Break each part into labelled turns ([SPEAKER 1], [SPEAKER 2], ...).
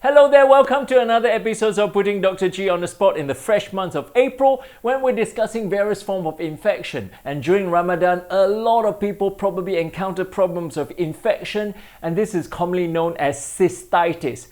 [SPEAKER 1] Hello there, welcome to another episode of Putting Dr. G on the Spot in the fresh month of April when we're discussing various forms of infection. And during Ramadan, a lot of people probably encounter problems of infection, and this is commonly known as cystitis.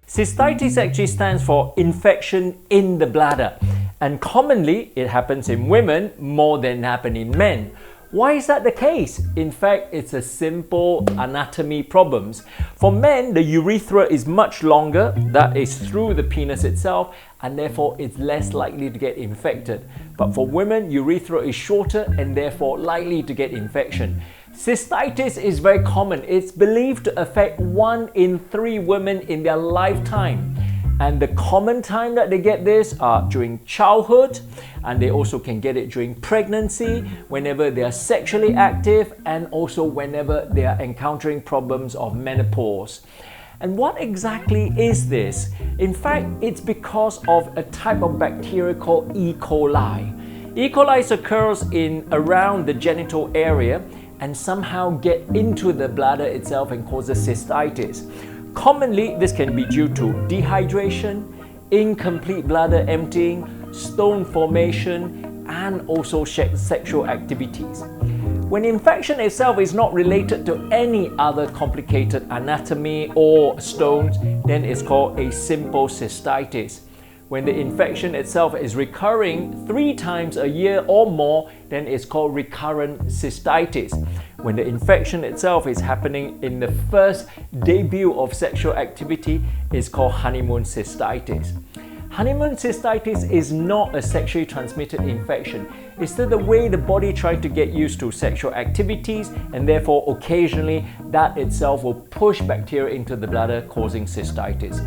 [SPEAKER 1] Cystitis actually stands for infection in the bladder, and commonly it happens in women more than happen in men. Why is that the case? In fact, it's a simple anatomy problems. For men, the urethra is much longer, that is through the penis itself, and therefore it's less likely to get infected. But for women, urethra is shorter and therefore likely to get infection. Cystitis is very common. It's believed to affect 1 in 3 women in their lifetime. And the common time that they get this are during childhood, and they also can get it during pregnancy, whenever they are sexually active, and also whenever they are encountering problems of menopause. And what exactly is this? In fact, it's because of a type of bacteria called E. coli. E. coli occurs in around the genital area and somehow get into the bladder itself and causes cystitis. Commonly, this can be due to dehydration, incomplete bladder emptying, stone formation, and also sexual activities. When infection itself is not related to any other complicated anatomy or stones, then it's called a simple cystitis. When the infection itself is recurring 3 times a year or more, then it's called recurrent cystitis. When the infection itself is happening in the first debut of sexual activity, it's called honeymoon cystitis. Honeymoon cystitis is not a sexually transmitted infection. It's still the way the body tries to get used to sexual activities, and therefore occasionally that itself will push bacteria into the bladder, causing cystitis.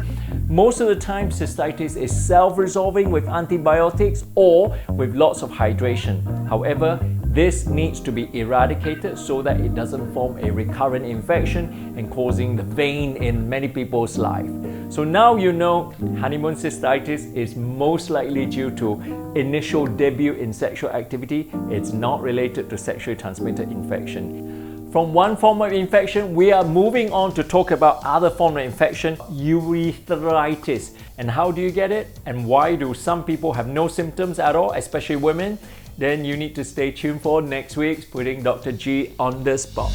[SPEAKER 1] Most of the time, cystitis is self-resolving with antibiotics or with lots of hydration. However, this needs to be eradicated so that it doesn't form a recurrent infection and causing the vein in many people's life. So now you know honeymoon cystitis is most likely due to initial debut in sexual activity. It's not related to sexually transmitted infection. From one form of infection, we are moving on to talk about other form of infection, urethritis. And how do you get it? And why do some people have no symptoms at all, especially women? Then you need to stay tuned for next week's Putting Dr. G on the Spot.